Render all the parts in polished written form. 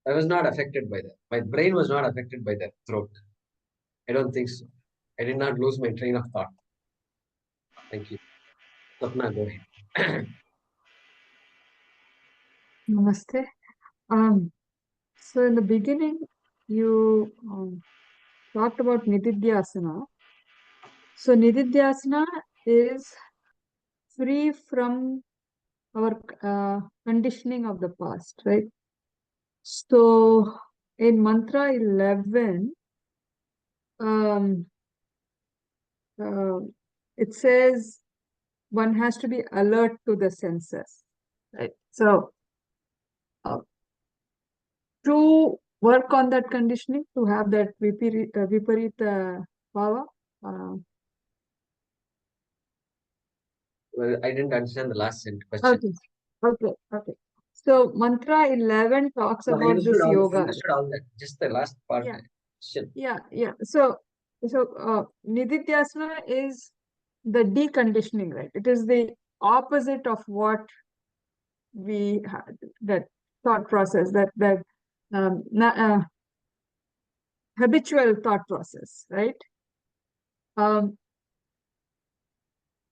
I was not affected by that. My brain was not affected by that throat. I don't think so. I did not lose my train of thought. Thank you. Swapna, go ahead. Namaste. So in the beginning, you talked about Nididhyasana. So Nididhyasana is free from our conditioning of the past, right? So in mantra 11, um, uh, it says one has to be alert to the senses, right? So to work on that conditioning, to have that viparita bhava. Well, I didn't understand the last question. Okay, okay. So mantra 11 talks No, I about understood this all. I yoga. understood all that. Just the last part. Yeah, Question. yeah. So Nididhyasana is the deconditioning, right? It is the opposite of what we had, that thought process, that habitual thought process, right? Um,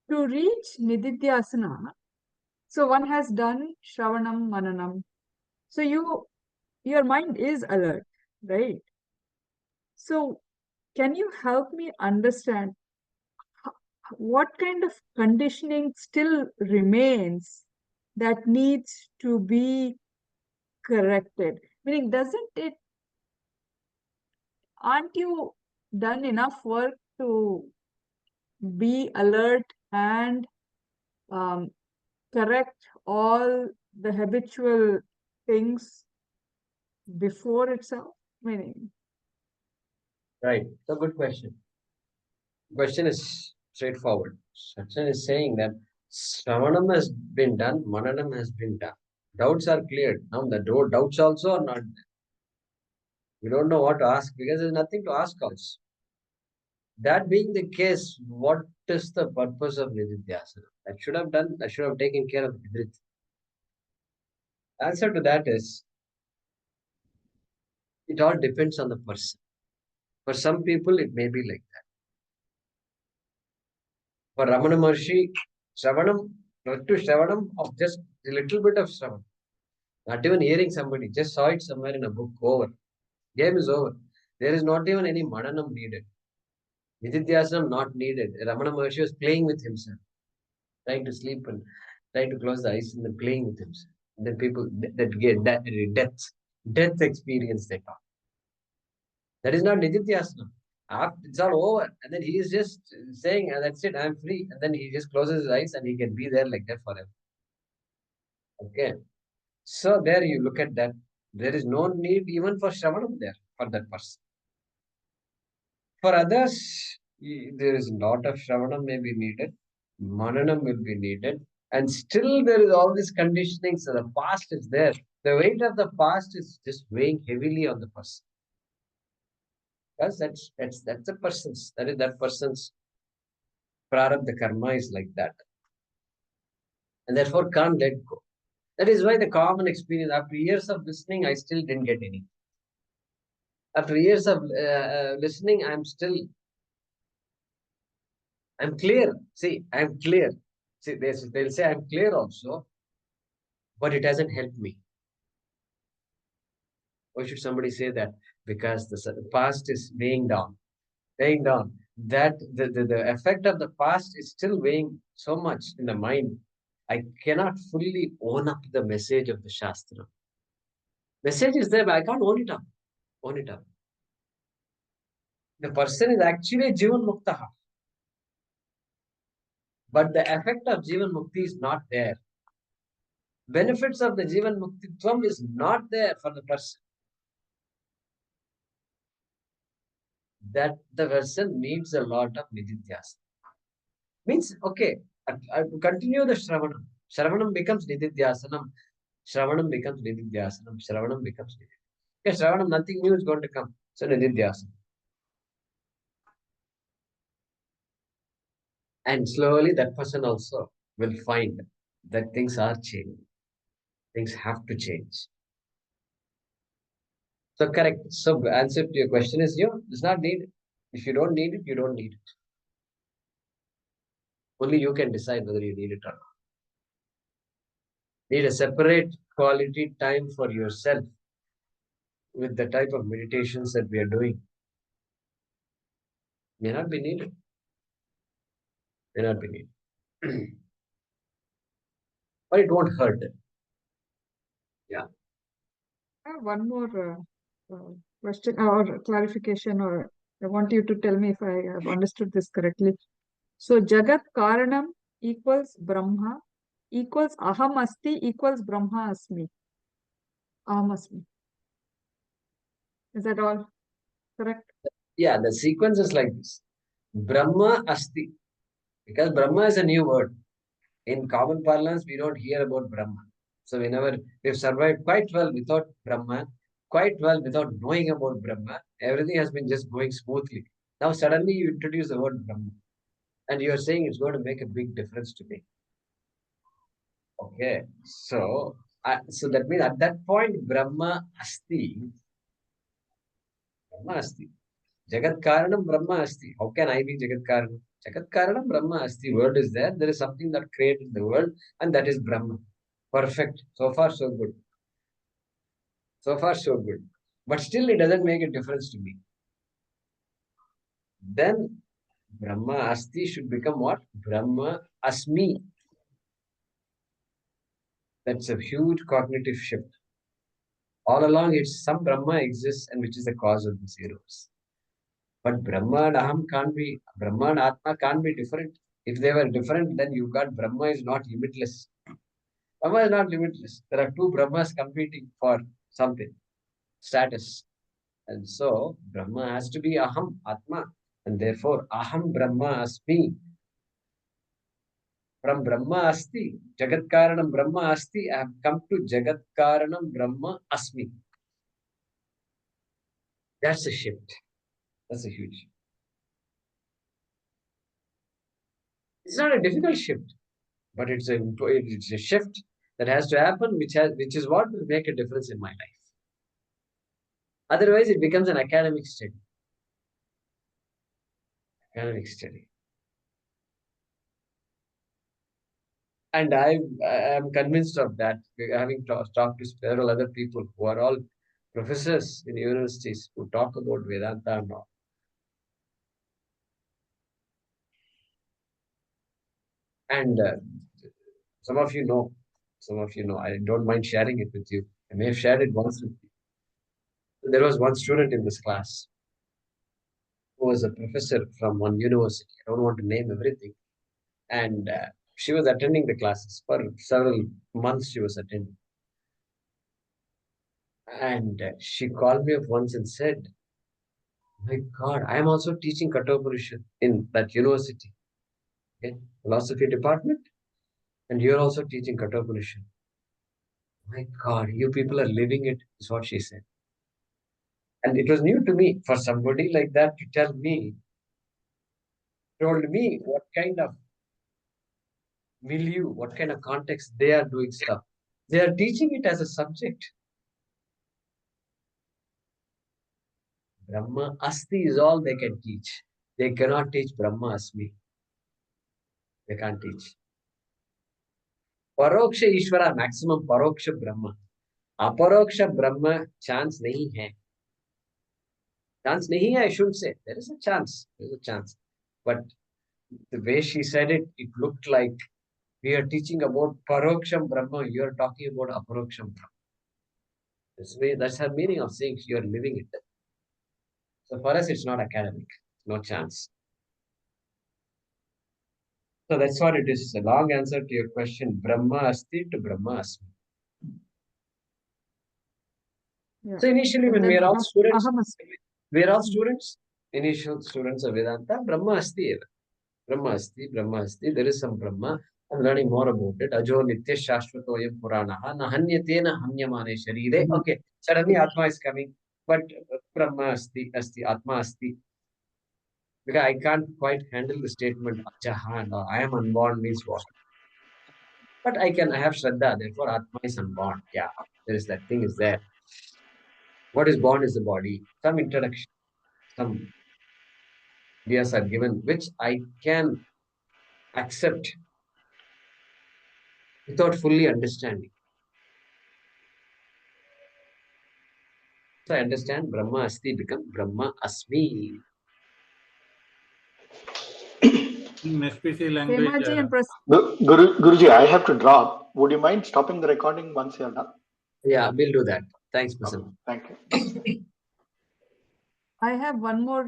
to reach Nididhyasana, so one has done Shravanam, Mananam. So your mind is alert, right? So can you help me understand what kind of conditioning still remains that needs to be corrected? Meaning, doesn't it, aren't you done enough work to be alert and um, correct all the habitual things before itself? Meaning, Right. So good question. Question is straightforward. Satsang is saying that Shravanam has been done, Mananam has been done. Doubts are cleared. Now the doubts also are not there. We don't know what to ask because there's nothing to ask also. That being the case, what is the purpose of Nididhyasana? That should have taken care of everything. Answer to that is it all depends on the person. For some people, it may be like that. For Ramana Maharshi, Shravanam, not to Shravanam of just a little bit of Shravanam. Not even hearing somebody, just saw it somewhere in a book, over. Game is over. There is not even any Mananam needed. Nididhyasana not needed. Ramana Maharshi was playing with himself, trying to sleep and trying to close the eyes and then playing with himself. And then people that get that death experience they talk. That is not Nididhyasana. After it's all over, and then he is just saying, "That's it, I'm free." And then he just closes his eyes and he can be there like that forever. Okay. So there you look at that. There is no need even for Shravanam there for that person. For others, there is a lot of Shravanam may be needed, Mananam will be needed, and still there is all this conditioning. So the past is there. The weight of the past is just weighing heavily on the person. Because that's the person's that person's prarabdha karma is like that. And therefore can't let go. That is why the common experience after years of listening, I still didn't get any. After years of listening, I'm clear. See, I'm clear. See, they'll say I'm clear also, but it hasn't helped me. Why should somebody say that? Because the past is weighing down. That the effect of the past is still weighing so much in the mind. I cannot fully own up the message of the Shastra. Message is there, but I can't own it up. Own it up. The person is actually Jivan Muktaha. But the effect of Jivan Mukti is not there. Benefits of the Jivan Muktitvam is not there for the person. That the person needs a lot of Nididhyasana. Means, okay, I continue the Shravanam. Shravanam becomes Nididhyasanam. Shravanam becomes Nididhyasanam. Shravanam becomes Nididhyasanam. Okay, Shravanam, nothing new is going to come. So Nididhyasanam. And slowly that person also will find that things are changing. Things have to change. So correct. So answer to your question is it's not needed. If you don't need it, you don't need it. Only you can decide whether you need it or not. Need a separate quality time for yourself with the type of meditations that we are doing. May not be needed. May not be needed. But it won't hurt. Yeah. I have one more question or clarification, or I want you to tell me if I have understood this correctly. So, Jagat Karanam equals Brahma equals Aham Asti equals Brahma Asmi. Aham Asmi. Is that all correct? Yeah, the sequence is like this. Brahma Asti. Because Brahma is a new word. In common parlance, we don't hear about Brahma. So we've survived quite well without Brahma, quite well without knowing about Brahma. Everything has been just going smoothly. Now suddenly you introduce the word Brahma. And you're saying it's going to make a big difference to me. Okay. So that means at that point, Brahma Asti. Jagat Karanam Brahma Asti. How can I be Jagat Karanam? Jagat Karanam Brahma Asti. Word is there. There is something that created the world, and that is Brahma. Perfect. So far, so good. So far, so good. But still, it doesn't make a difference to me. Then Brahma Asti should become what? Brahma Asmi. That's a huge cognitive shift. All along, it's some Brahma exists and which is the cause of this universe. But Brahma and Aham can't be, Brahma and Atma can't be different. If they were different, then you got Brahma is not limitless. Brahma is not limitless. There are two Brahmas competing for something, status. And so Brahma has to be Aham, Atma. And therefore, Aham Brahma Asmi. From Brahma Asti, Jagat Karanam Brahma Asti, I have come to Jagat Karanam Brahma Asmi. That's a shift. That's a huge shift. It's not a difficult shift, but it's a shift that has to happen, which is what will make a difference in my life. Otherwise, it becomes an academic study. Academic study. And I am convinced of that, having talked to several other people who are all professors in universities who talk about Vedanta and all. And some of you know, I don't mind sharing it with you. I may have shared it once with you. There was one student in this class who was a professor from one university. I don't want to name everything. And she was attending the classes for several months. She was attending. And she called me up once and said, my God, I am also teaching Kathopanishad in that university, okay? Philosophy department, and you're also teaching Kathopanishad. My God, you people are living it, is what she said. And it was new to me for somebody like that to told me what kind of milieu, what kind of context they are doing stuff. They are teaching it as a subject. Brahma Asti is all they can teach. They cannot teach Brahma Asmi. They can't teach. Paroksha Ishvara, maximum Paroksha Brahma. Aparoksha Brahma chance nahi hai. Chance nahi hai, I shouldn't say. There is a chance. There is a chance. But the way she said it, it looked like we are teaching about Paroksham Brahma. You are talking about Aparoksham Brahma. That's her meaning of saying you are living it. So for us, it's not academic. No chance. So that's what it is. A long answer to your question. Brahma Asti to Brahma Asmi. Yeah. So initially, And when we then are all students, Aham Asmi. we are all students, initial students of Vedanta, Brahma Asti eva. Brahma Asti, Brahma Asti. There is some Brahma. I'm learning more about it. Ajo Nitya Shashvatoyam Puranaha na hanyatena hamyamane sharire. Okay, suddenly Atma is coming. But Brahma Asti, Asti, Atma Asti. Because I can't quite handle the statement, Achaha, no, I am unborn means what? But I have Shraddha, therefore Atma is unborn. Yeah, there is that thing is there. What is born is the body. Some introduction, some ideas are given, which I can accept without fully understanding. So I understand Brahma Asti become Brahma Asmi. In SPC language, Hemaji and Guruji, I have to drop. Would you mind stopping the recording once you're done? Yeah, we'll do that. Thanks, Prasanna. Thank you. I have one more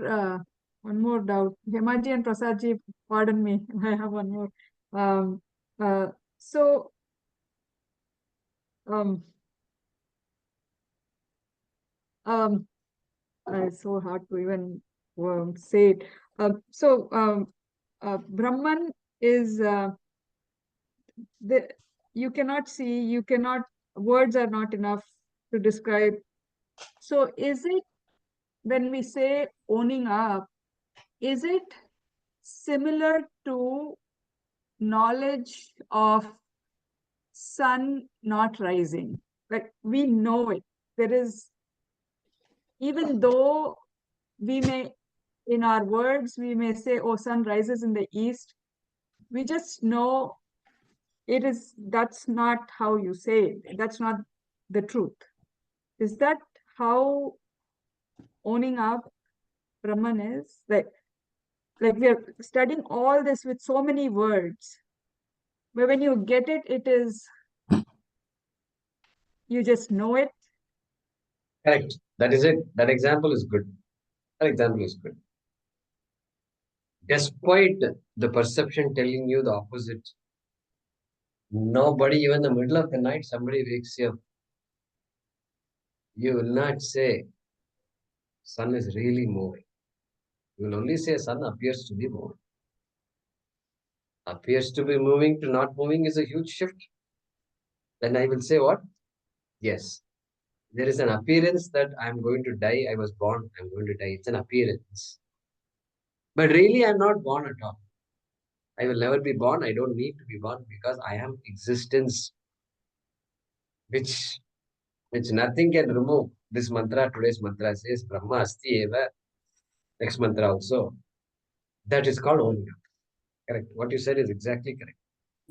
doubt. Hemaji and Prasadji, pardon me. I have one more. Um, so, it's so hard to even say it. Brahman is you cannot see, you cannot, words are not enough to describe. So is it, when we say owning up, is it similar to knowledge of sun not rising? Like, we know it. There is, even though we may, in our words, we may say, oh, sun rises in the east. We just know it is, that's not how you say it. That's not the truth. Is that how owning up Brahman is? Like we are studying all this with so many words, but when you get it, it is, you just know it. Correct. That is it. That example is good. That example is good. Despite the perception telling you the opposite, nobody, even in the middle of the night, somebody wakes you up. You will not say, sun is really moving. You will only say, sun appears to be moving. Appears to be moving to not moving is a huge shift. Then I will say what? Yes. There is an appearance that I'm going to die. I was born, I'm going to die. It's an appearance. But really, I'm not born at all. I will never be born. I don't need to be born because I am existence, which nothing can remove. This mantra, today's mantra says Brahma Asti Eva. Next mantra also. That is called owning up. Correct. What you said is exactly correct.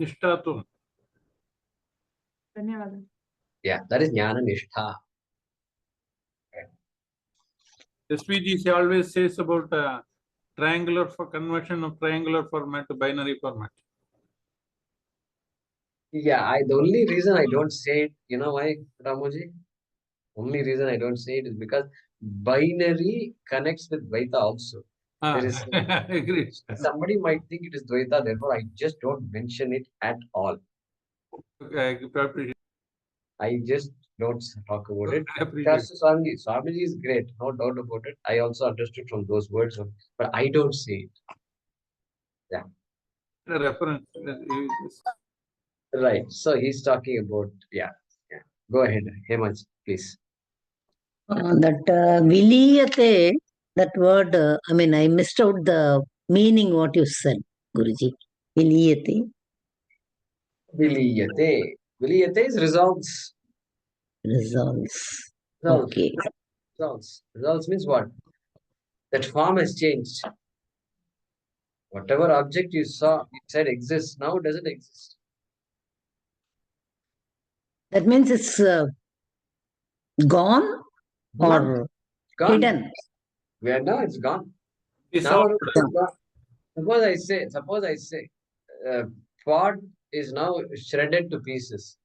Nishtatum. Dhanyavada. Yeah, that is Jnana Nishtha. SVGC always says about triangular for conversion of triangular format to binary format. Yeah, the only reason I don't say it, you know why, Ramoji? Only reason I don't say it is because binary connects with Dvaita also. There is Agreed. somebody might think it is Dvaita, therefore I just don't mention it at all. Okay, I appreciate. I just don't talk about it. I appreciate. Swamiji is great, no doubt about it. I also understood from those words, but I don't say it. Yeah. The reference. Right. So he's talking about, yeah. Go ahead, Hemant, please. That viliyate, that word, I mean, I missed out the meaning what you said, Guruji. Viliyate. Viliyate. Viliyate is results. Results. Results. Okay. Results. Results means what? That form has changed. Whatever object you saw, you said exists, now doesn't exist. That means it's gone or Gone. hidden. Where now it's gone. It's Now all it's gone. Suppose I say, pot is now shredded to pieces.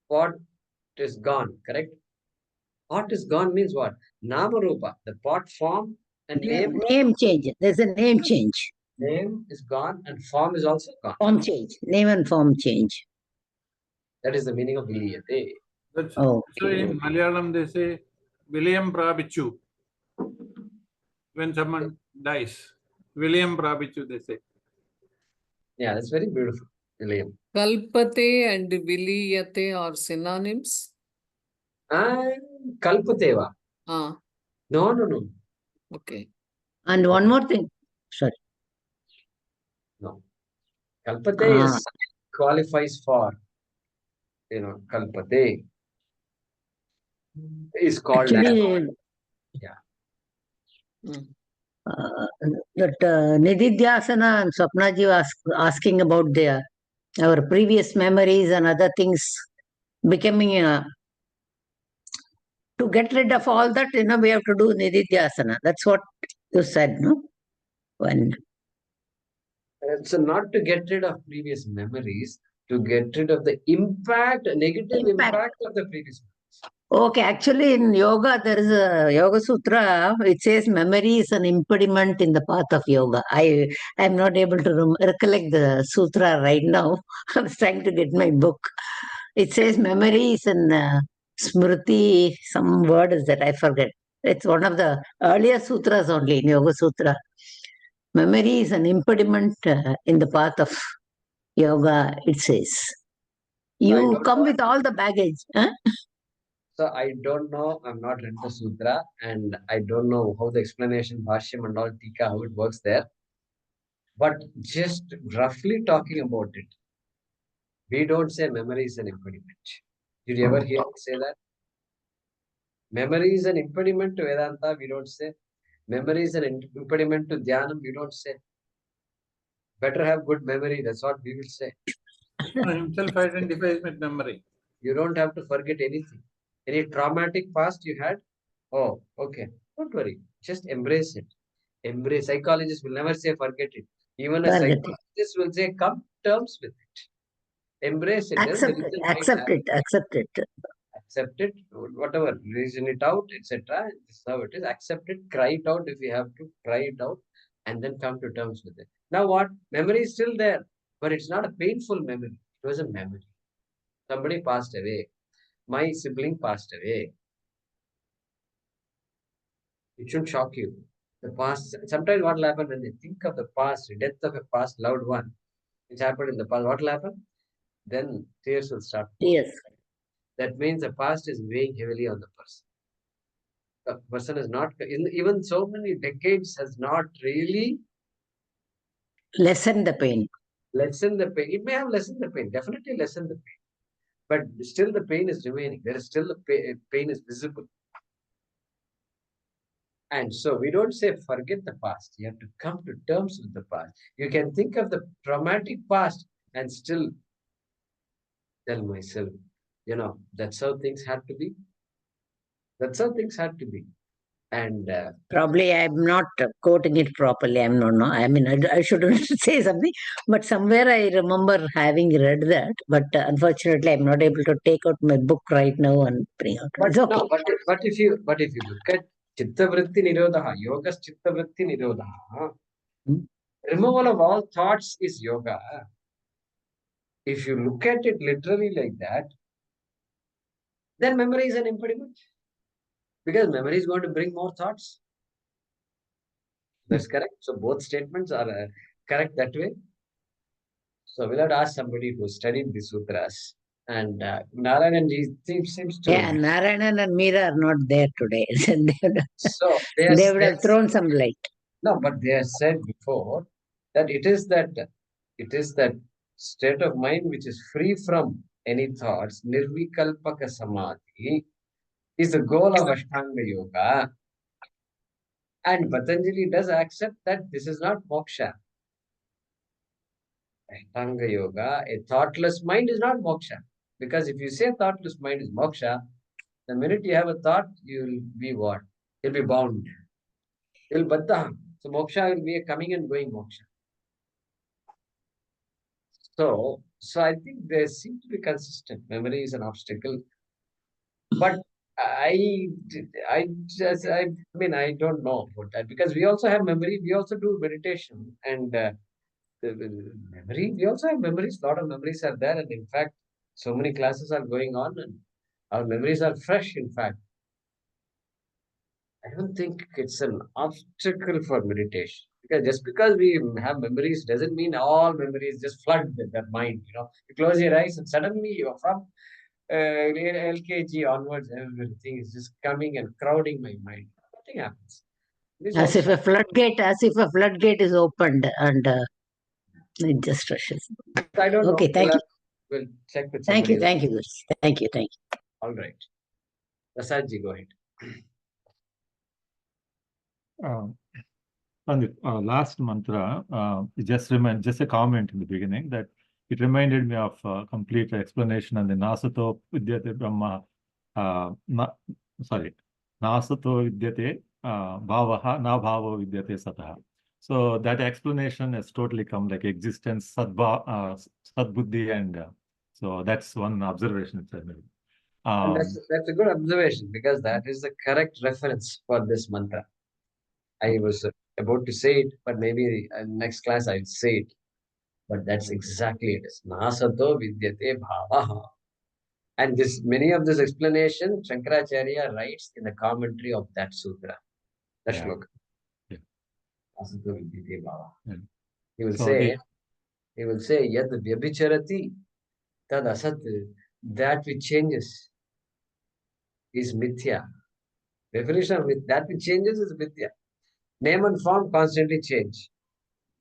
Pot is gone, correct? Pot is gone means what? Namarupa, the pot form and name. Name change. There's a name change. Name is gone and form is also gone. Form change. Name and form change. That is the meaning of Viliyate. That's Okay. so in Malayalam they say Vilayam Prabichu. When someone dies, Vilayam Prabichu they say. Yeah, that's very beautiful. Vilayam. Kalpate and Viliyate are synonyms? And Kalpateva. Ah, No. okay. And one more thing. Sorry. No. Kalpate is qualifies for, Kalpate. is called as, Actually, Mm. that Nididhyasana and Swapnaji was asking about our previous memories and other things becoming to get rid of all that, we have to do Nididhyasana. That's what you said, no? When so not to get rid of previous memories, to get rid of the negative impact of the previous memories. Okay, actually in yoga, there is a Yoga Sutra, it says memory is an impediment in the path of yoga. I am not able to recollect the sutra right now. I was trying to get my book. It says memory is an smriti, some word is that, I forget. It's one of the earlier sutras only in Yoga Sutra. Memory is an impediment in the path of yoga, it says. You don't come know. with all the baggage. Huh? So I don't know. I'm not read the sutra, and I don't know how the explanation Bhaashyam and all Tika, how it works there. But just roughly talking about it, we don't say memory is an impediment. Did you ever hear me say that? Memory is an impediment to Vedanta, we don't say. Memory is an impediment to Dhyanam, we don't say. Better have good memory, that's what we will say. Krishna himself identifies with memory. You don't have to forget anything. Any traumatic past you had? Oh, okay. Don't worry. Just embrace it. Embrace. Psychologists will never say forget it. Even a Forget it. psychologist will say come to terms with it. Embrace it. Then the Accept it, reason might accept happen. it, accept it. Accept it, whatever, reason it out, etc. This is how it is. Accept it, cry it out if you have to, cry it out, and then come to terms with it. Now what? Memory is still there, but it's not a painful memory. It was a memory. Somebody passed away. My sibling passed away. It should shock you. The past, sometimes what will happen when they think of the past, death of a past loved one, which happened in the past, what will happen? Then tears will start falling. Yes. That means the past is weighing heavily on the person. The person is not, even so many decades has not really Lessen the pain. lessened the pain. It may have lessened the pain, definitely lessened the pain, but still the pain is remaining. There is still the pain is visible. And so we don't say forget the past. You have to come to terms with the past. You can think of the traumatic past and still tell myself, that's how things had to be. That's how things had to be. And Probably I'm not quoting it properly. I'm not, no. I mean, I shouldn't say something, but somewhere I remember having read that. But unfortunately, I'm not able to take out my book right now and bring out. but It's okay. no, but if you look at Chitta Vritti Nirodha, Yoga's Chitta Vritti Nirodha, removal of all thoughts is yoga. If you look at it literally like that, then memory is an impediment. Because memory is going to bring more thoughts. That's correct. So both statements are correct that way. So we'll have to ask somebody who studied the sutras. And Narayananji seems to. Yeah, Narayanan and Meera are not there today. So they would have thrown some light. No, but they have said before that it is that state of mind which is free from any thoughts, nirvikalpaka samadhi, is the goal of Ashtanga Yoga. And Patanjali does accept that this is not moksha. Ashtanga Yoga, a thoughtless mind is not moksha. Because if you say thoughtless mind is moksha, the minute you have a thought, you'll be what? You'll be bound. You'll baddha. So moksha will be a coming and going moksha. So I think they seem to be consistent. Memory is an obstacle. But I mean, I don't know about that because we also have memory. We also do meditation and the memory. We also have memories. A lot of memories are there, and in fact, so many classes are going on, and our memories are fresh. In fact, I don't think it's an obstacle for meditation because just because we have memories doesn't mean all memories just flood that mind. You close your eyes and suddenly you're from LKG onwards, everything is just coming and crowding my mind. Nothing happens. This As if also, a floodgate is opened and it just rushes. I don't know. Okay, thank you. We'll check with Thank somebody you, else. thank you, Guruji. Thank you, thank you. All right. Prasadji, go ahead. On the last mantra, it just a comment in the beginning that it reminded me of complete explanation on the Nasato Vidyate Brahma. Nasato Vidyate Bhavaha Na Bhava Vidyate Sataha. So that explanation has totally come like existence, Sadbuddhi, and so that's one observation itself. And that's a good observation, because that is the correct reference for this mantra. I was about to say it, but maybe next class I'll say it. But that's exactly it. Nasato vidyate bhavaha. And many of this explanation, Shankaracharya writes in the commentary of that sutra, that shloka. Yeah. Nasato vidyate bhavaha. Yeah. He will So say, yad vyabhicharati tad asat, that which changes is mithya. Definition of that which changes is mithya. Name and form constantly change.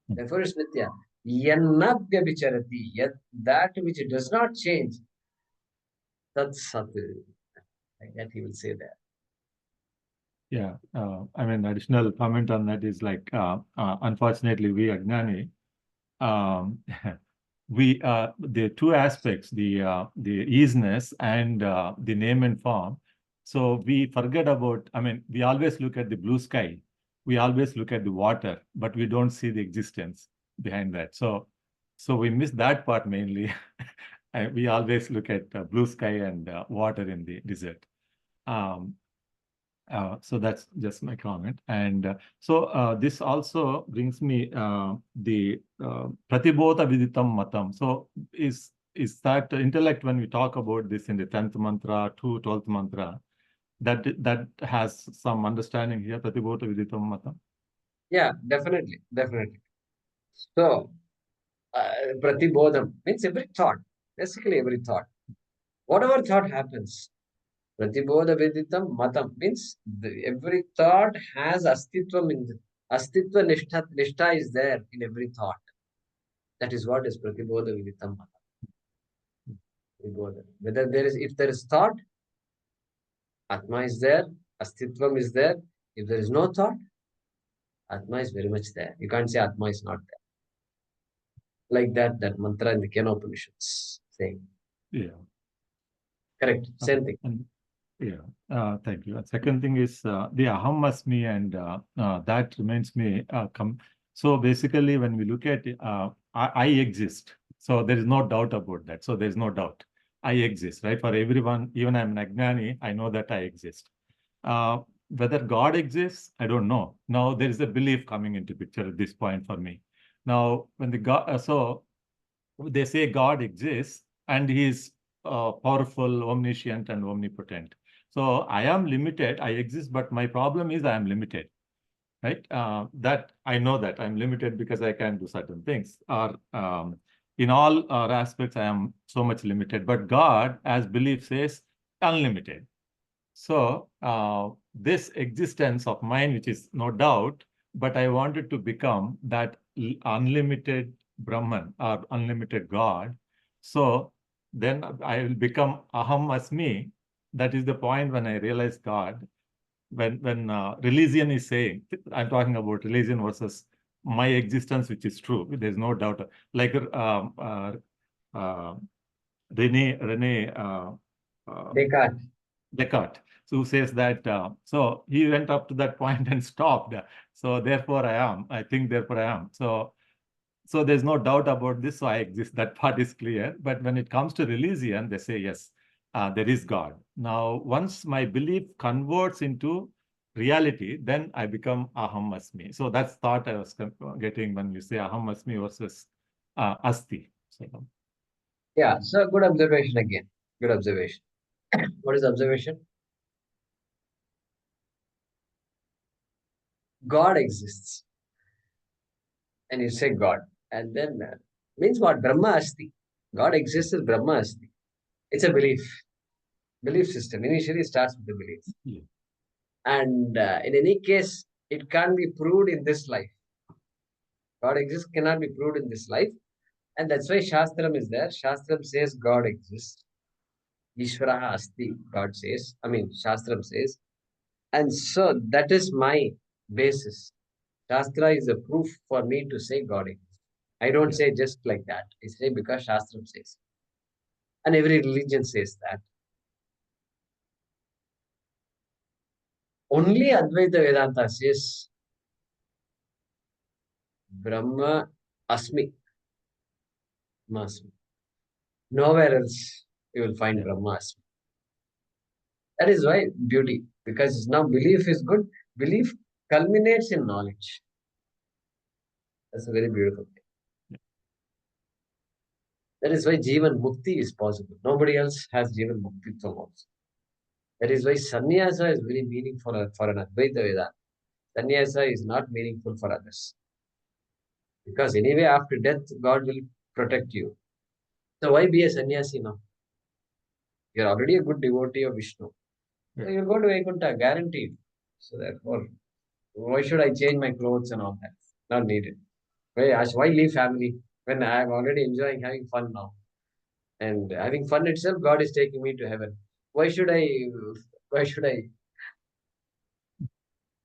Therefore, it's mithya. Yanna vyabhicharati, that which does not change, tad sat. Like that he will say that. Yeah, I mean, additional comment on that is like, unfortunately, we Ajnani, the two aspects, the easiness and the name and form. So we forget about, I mean, we always look at the blue sky, we always look at the water, but we don't see the existence behind that. So we miss that part mainly. And we always look at blue sky and water in the desert. So that's just my comment. And so this also brings me the Pratibodha Viditam Matam. So is that intellect, when we talk about this in the 10th mantra to 12th mantra, that has some understanding here, Pratibodha Viditam Matam? Yeah, definitely. So, Pratibodham means every thought, basically every thought. Whatever thought happens, Pratibodha Viditam Matam means every thought has Astitvam in the Astitva Nishtha is there in every thought. That is what is Pratibodha Viditam Matam. Whether if there is thought, Atma is there, Astitvam is there. If there is no thought, Atma is very much there. You can't say Atma is not there. Like that mantra in the Kathopanishads saying. Yeah. Correct. Same thing. Yeah, thank you. Second thing is the Aham Asmi, and that reminds me. So basically, when we look at I exist, so there is no doubt about that. So there is no doubt. I exist, right? For everyone, even I'm an Ajnani, I know that I exist. Whether God exists, I don't know. Now there is a belief coming into picture at this point for me. Now, when the God, so they say God exists and He is powerful, omniscient, and omnipotent. So I am limited, I exist, but my problem is I am limited, right? That I know that I'm limited because I can do certain things. Or in all aspects, I am so much limited. But God, as belief says, unlimited. So this existence of mine, which is no doubt, but I wanted to become that unlimited Brahman or unlimited God. So then I will become Aham Asmi. That is the point when I realize God. When religion is saying, I'm talking about religion versus my existence, which is true. There's no doubt. Like Rene Descartes, who says that, so he went up to that point and stopped. So therefore I am, I think therefore I am. So there's no doubt about this, so I exist. That part is clear. But when it comes to religion, they say, yes, there is God. Now, once my belief converts into reality, then I become Aham Asmi. So that's thought I was getting when you say Aham Asmi versus Asti. So, Yeah, so good observation again. Good observation. What is observation? God exists. And you say God. And then means what? Brahma Asti. God exists as Brahma Asti. It's a belief. Belief system. Initially it starts with the belief. yeah. And in any case, it can't be proved in this life. God exists cannot be proved in this life. And that's why Shastram is there. Shastram says God exists. Ishvaraha asti, God says. I mean, Shastram says. And so that is my basis. Shastra is a proof for me to say God exists. I don't say just like that. I say because Shastram says. And every religion says that. Only Advaita Vedanta says Brahma Asmi. Brahma Asmi. Nowhere else you will find Brahma Asmi. That is why beauty. Because now belief is good. Belief culminates in knowledge. That's a very beautiful thing. That is why Jivan Mukti is possible. Nobody else has Jivan Mukti also. That is why sannyasa is very meaningful for an Advaita Vedanta. Sannyasa is not meaningful for others. Because anyway, after death, God will protect you. So why be a sannyasi now? You're already a good devotee of Vishnu. So you'll go to Vaikuntha, guaranteed. So therefore, why should I change my clothes and all that? Not needed. Why leave family when I'm already enjoying having fun now? And having fun itself, God is taking me to heaven. Why should I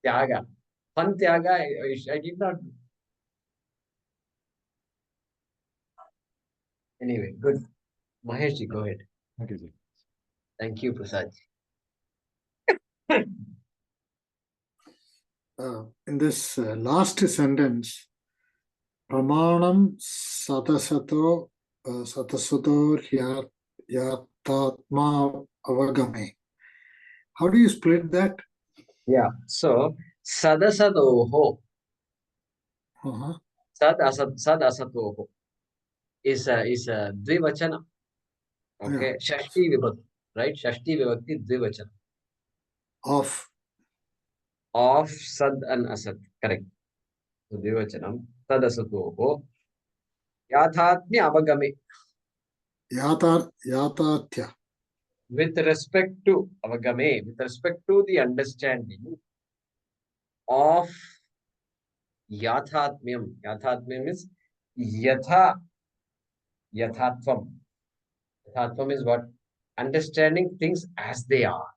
tyaga? Fun tyaga, I did not. Anyway, good. Maheshji, go ahead. Okay, sir. Thank you, Prasad. In this last sentence, Pramanam Satasato Satasato Yatatma Avagame. How do you split that? Yeah. So, Sadasadoho, Uh-huh. Sad Asatoho is a Dvivachana. Okay. Shashti Vibhakti, right? Shashti Vibhakti Dvivachana. Of Sad and Asat. Correct. So, Dvivachanam. Sadasatoho. Yathatmya Avagame. Yatatya. With respect to Avagame, with respect to the understanding of Yathatmyam. Yathatmyam is Yatha. Yathatvam. Yathatvam is what? Understanding things as they are,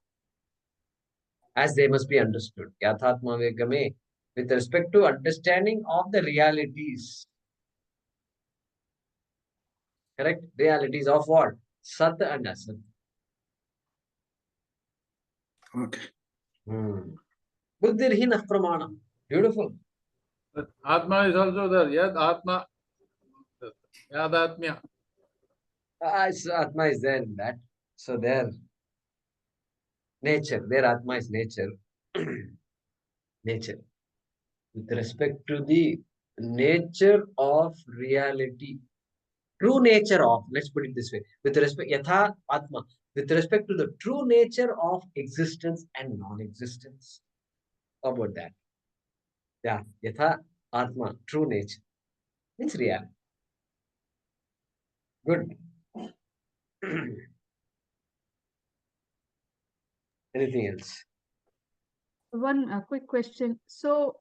as they must be understood. Yathatma Vegame, with respect to understanding of the realities. Correct? Realities of what? Sat and Asat. Okay. Buddhirhina Pramanam. Beautiful. But Atma is also there. Yad Atma, Yadatmya. Atma is there in that. So their nature, their Atma is nature. Nature. With respect to the nature of reality. True nature of, let's put it this way, with respect, Yatha Atma, with respect to the true nature of existence and non-existence. How about that? Yeah, Yatha Atma, true nature, means reality. Good. Anything else? One quick question. So,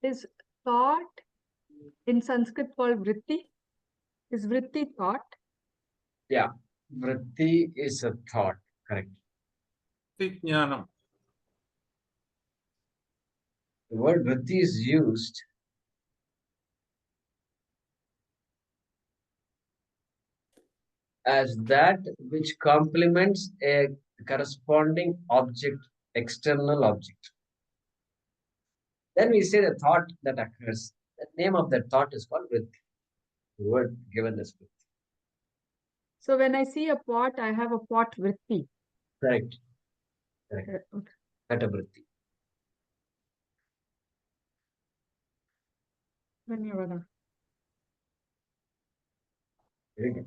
is thought in Sanskrit called vritti? Is vritti thought? Yeah, vritti is a thought, correct. Jnanam. The word vritti is used as that which complements a corresponding object, external object. Then we say the thought that occurs. The name of that thought is called vritti. The word given as vritti. So when I see a pot, I have a pot vritti. Correct. Correct. Okay. Katavritti. Dhanyavada. Very good.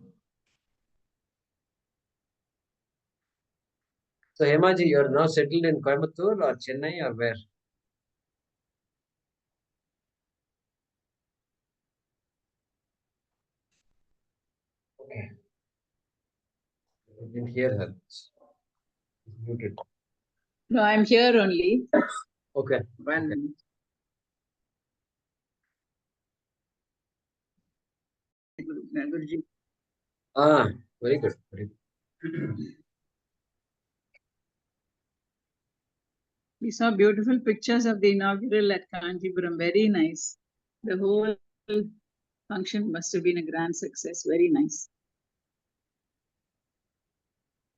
So Hemaji, you are now settled in Coimbatore or Chennai or where? Okay. I didn't hear her. It's muted. No, I'm here only. Okay. One Okay. minute. Guruji. Ah, very good. Very good. We saw beautiful pictures of the inaugural at Kanchipuram. Very nice. The whole function must have been a grand success. Very nice.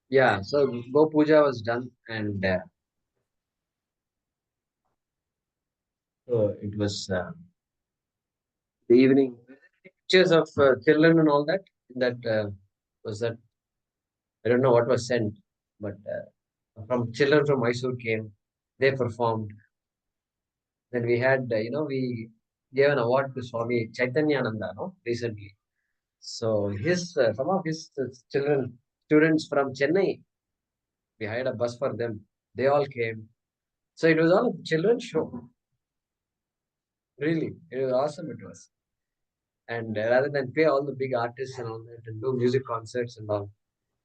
Yeah, so Go Puja was done, and so it was the evening. Pictures of children and all that. That was that. I don't know what was sent, but from children from Mysore came. They performed. Then we had, we gave an award to Swami Chaitanyananda, no, recently. So some of his students from Chennai, we hired a bus for them. They all came. So it was all a children's show. Really, it was awesome. It was. And rather than pay all the big artists and all that and do music concerts and all,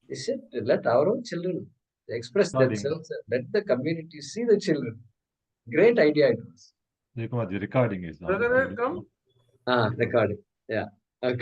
they said, let our own children express Recording. themselves. Let the community see the children. Great idea it was. The recording is on. Brother, come. Recording. Yeah. Okay.